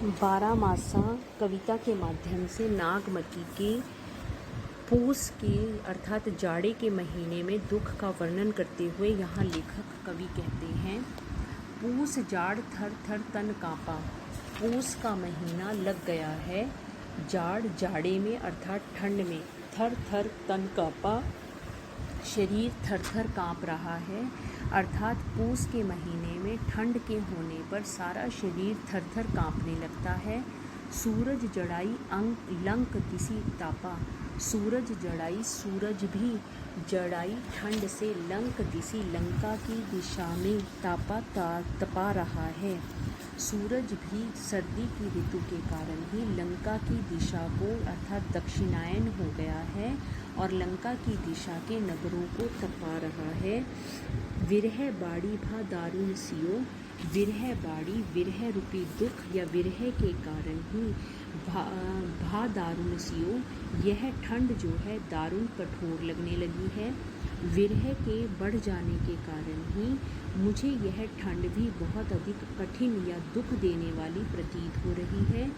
बारामासा कविता के माध्यम से नागमती के पूस के अर्थात जाड़े के महीने में दुख का वर्णन करते हुए यहाँ लेखक कवि कहते हैं, पूस जाड़ थर थर तन काँपा। पूस का महीना लग गया है, जाड़ जाड़े में अर्थात ठंड में थर थर तन काँपा, शरीर थर थर काँप रहा है। अर्थात पूस के महीने में ठंड के होने पर सारा शरीर थर थर काँपने लगता है। सूरज जड़ाई अंग लंक दिसी तापा। सूरज जड़ाई सूरज भी जड़ाई ठंड से लंक दिसी लंका की दिशा में तपा रहा है। सूरज भी सर्दी की ऋतु के कारण ही लंका की दिशा को अर्थात दक्षिणायन हो गया है और लंका की दिशा के नगरों को तपा रहा है। विरह बाड़ी भा दारुण सियो। विरह बाड़ी विरह रूपी दुख या विरह के कारण ही भा दारुण सियो, यह ठंड जो है दारुण कठोर लगने लगी है। विरह के बढ़ जाने के कारण ही मुझे यह ठंड भी बहुत अधिक कठिन या दुख देने वाली प्रतीत हो रही है।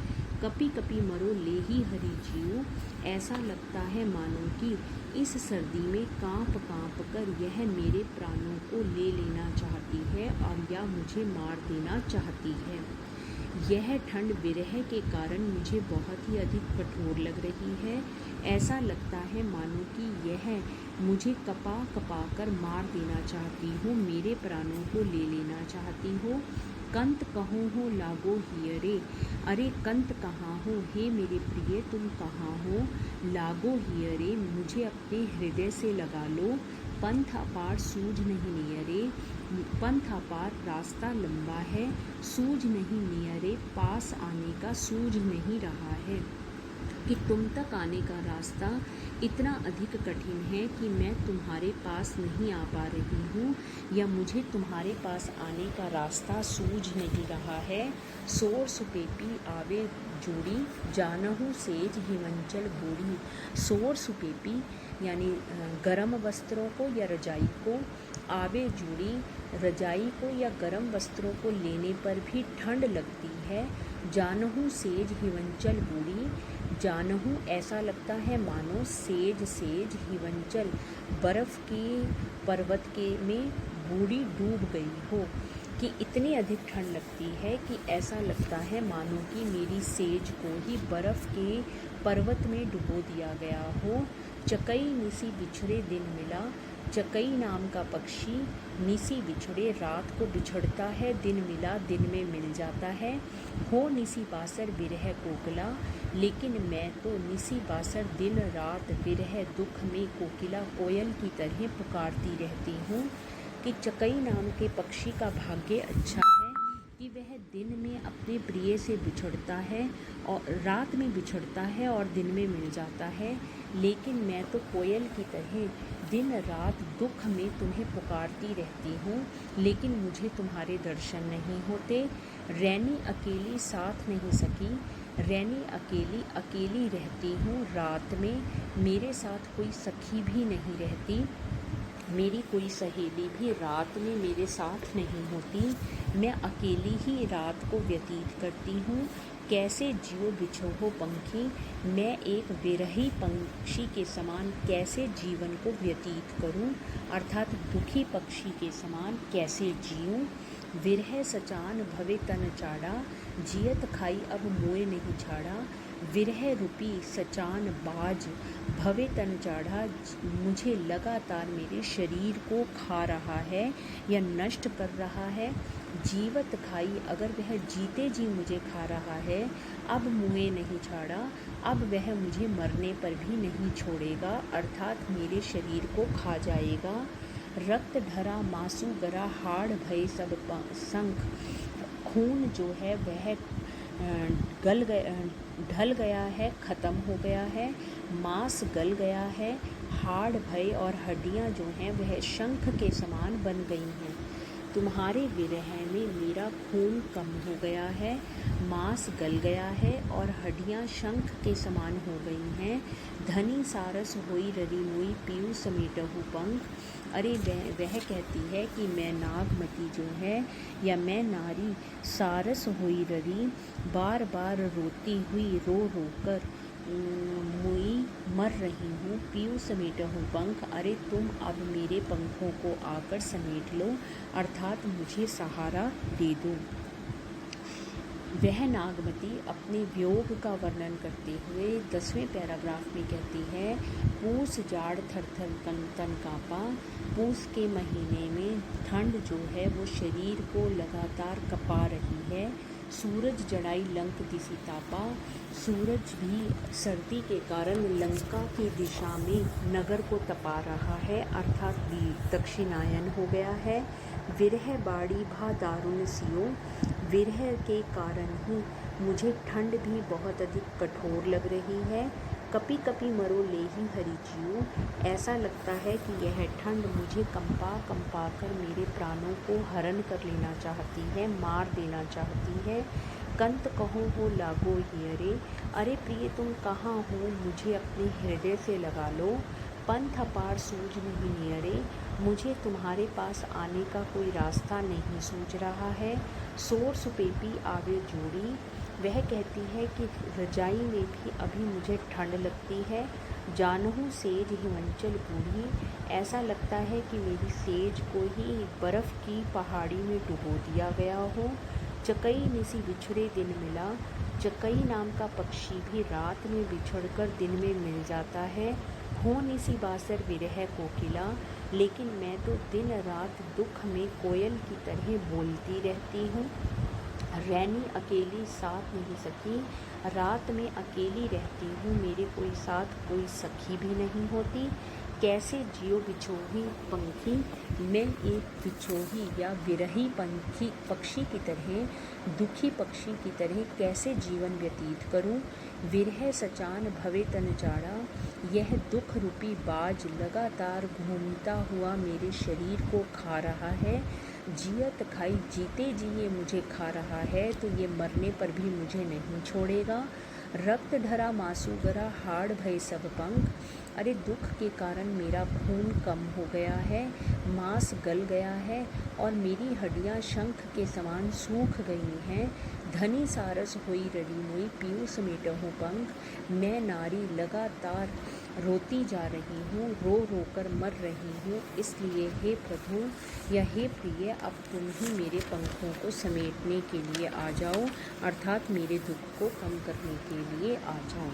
कपि कपि मरो ले ही हरि जियो। ऐसा लगता है मानो कि इस सर्दी में काँप कर यह मेरे प्राणों को ले लेना चाहती है और या मुझे मार देना चाहती है। यह ठंड विरह के कारण मुझे बहुत ही अधिक कठोर लग रही है। ऐसा लगता है मानो कि यह मुझे कपा कर मार देना चाहती हो, मेरे प्राणों को ले लेना चाहती हो। कंत कहूँ हो लागो हियरे। अरे कंत कहाँ हो, हे मेरे प्रिय तुम कहाँ हो। लागो हियरे, मुझे अपने हृदय से लगा लो। पंथ अपार सूझ नहीं नियरे। पंथ अपार रास्ता लंबा है, सूझ नहीं नियरे, पास आने का सूझ नहीं रहा है। कि तुम तक आने का रास्ता इतना अधिक कठिन है कि मैं तुम्हारे पास नहीं आ पा रही हूँ या मुझे तुम्हारे पास आने का रास्ता सूझ नहीं रहा है। सोर सुपेपी आवे जोड़ी, जानहु सेज हिमंचल बूढ़ी। सोर सुपेपी यानी गर्म वस्त्रों को या रजाई को, आवे जूड़ी रजाई को या गर्म वस्त्रों को लेने पर भी ठंड लगती है। जानहु सेज हिमंचल बूढ़ी, जानहु ऐसा लगता है मानो सेज हिमंचल बर्फ़ की पर्वत के में बूढ़ी डूब गई हो। कि इतनी अधिक ठंड लगती है कि ऐसा लगता है मानो कि मेरी सेज को ही बर्फ़ के पर्वत में डुबो दिया गया हो। चकई निसी बिछड़े दिन मिला। चकई नाम का पक्षी निसी बिछड़े रात को बिछड़ता है, दिन मिला दिन में मिल जाता है। हो निसी बासर विरह कोकिला, लेकिन मैं तो निसी बासर दिन रात विरह दुख में कोकिला कोयल की तरह पुकारती रहती हूँ। कि चकई नाम के पक्षी का भाग्य अच्छा है कि वह दिन में अपने प्रिय से बिछड़ता है और रात में बिछड़ता है और दिन में मिल जाता है, लेकिन मैं तो कोयल की तरह दिन रात दुख में तुम्हें पुकारती रहती हूँ, लेकिन मुझे तुम्हारे दर्शन नहीं होते। रैनी अकेली साथ नहीं सकी। रैनी अकेली रहती हूँ रात में, मेरे साथ कोई सखी भी नहीं रहती, मेरी कोई सहेली भी रात में मेरे साथ नहीं होती। मैं अकेली ही रात को व्यतीत करती हूँ। कैसे जियो बिछो हो पंखी, मैं एक विरही पक्षी के समान कैसे जीवन को व्यतीत करूँ, अर्थात दुखी पक्षी के समान कैसे जीऊँ। विरह सचान भवे तन चाड़ा, जियत खाई अब मोए नहीं छाड़ा। विरह रूपी सचान बाज भवे तन चाढ़ा, मुझे लगातार मेरे शरीर को खा रहा है या नष्ट कर रहा है। जीवत खाई, अगर वह जीते जी मुझे खा रहा है, अब मुँहे नहीं छाड़ा, अब वह मुझे मरने पर भी नहीं छोड़ेगा, अर्थात मेरे शरीर को खा जाएगा। रक्त ढरा मासू गरा हाड़ भय सब संख, खून जो है वह ढल गया है, ख़त्म हो गया है। मांस गल गया है, हाड़ भय और हड्डियां जो हैं वह शंख के समान बन गई हैं। तुम्हारे विरह में मेरा खून कम हो गया है, मांस गल गया है और हड्डियां शंख के समान हो गई हैं। धनी सारस होई ररी मुई पीऊ समेटहु पंख। अरे वह कहती है कि मैं नागमती जो है या मैं नारी सारस होई ररी, बार बार रोती हुई रो रो कर मुई मर रही हूँ, पीऊ समेटहु पंख। अरे तुम अब मेरे पंखों को आकर समेट लो, अर्थात मुझे सहारा दे दो। वह नागमती अपने वियोग का वर्णन करते हुए 10वें पैराग्राफ में कहती है, पूस जाड़ थर थर तन काँपा। पूस के महीने में ठंड जो है वो शरीर को लगातार कपा रही है। सूरज जड़ाई लंक दिसी तापा। सूरज भी सर्दी के कारण लंका की दिशा में नगर को तपा रहा है, अर्थात दक्षिणायन हो गया है। विरह बाड़ी भा दारुण सियो। विरह के कारण ही मुझे ठंड भी बहुत अधिक कठोर लग रही है। कपी कपी मरो ले ही हरि जियो। ऐसा लगता है कि यह ठंड मुझे कंपा कर मेरे प्राणों को हरण कर लेना चाहती है, मार देना चाहती है। कंत कहो हो लागो हियरे। अरे प्रिय तुम कहाँ हो, मुझे अपने हृदय से लगा लो। पंथ अपार सूझ नहीं नियरे। मुझे तुम्हारे पास आने का कोई रास्ता नहीं सूझ रहा है। सोर सुपेपी आवे जोड़ी। वह कहती है कि रजाई में भी अभी मुझे ठंड लगती है। जानहूँ सेज हिमाचल बूढ़ी। ऐसा लगता है कि मेरी सेज को ही बर्फ़ की पहाड़ी में डुबो दिया गया हो। चकई निसी बिछड़े दिन मिला। चकई नाम का पक्षी भी रात में बिछड़कर दिन में मिल जाता है। हो निसी बासर विरह कोकिला। लेकिन मैं तो दिन रात दुख में कोयल की तरह बोलती रहती हूँ। रैनी अकेली साथ नहीं सकी। रात में अकेली रहती हूँ, मेरे कोई साथ कोई सखी भी नहीं होती। कैसे जियो बिछोही पंखी। मैं एक बिछोही या विरही पक्षी की तरह, दुखी पक्षी की तरह कैसे जीवन व्यतीत करूं। विरह सचान भवे तन जाड़ा। यह दुख रूपी बाज लगातार घूमता हुआ मेरे शरीर को खा रहा है। जियत खाई जीते जी ये मुझे खा रहा है, तो ये मरने पर भी मुझे नहीं छोड़ेगा। रक्त ढरा मासू गरा हाड़ भय सब पंख। अरे दुख के कारण मेरा खून कम हो गया है, मांस गल गया है और मेरी हड्डियां शंख के समान सूख गई हैं। धनी सारस होई रड़ी मुई पीऊ समेटहु पंख। मैं नारी लगातार रोती जा रही हूँ, रो रो कर मर रही हूँ। इसलिए हे प्रभु या हे प्रिय, अब तुम ही मेरे पंखों को समेटने के लिए आ जाओ, अर्थात मेरे दुख को कम करने के लिए आ जाओ।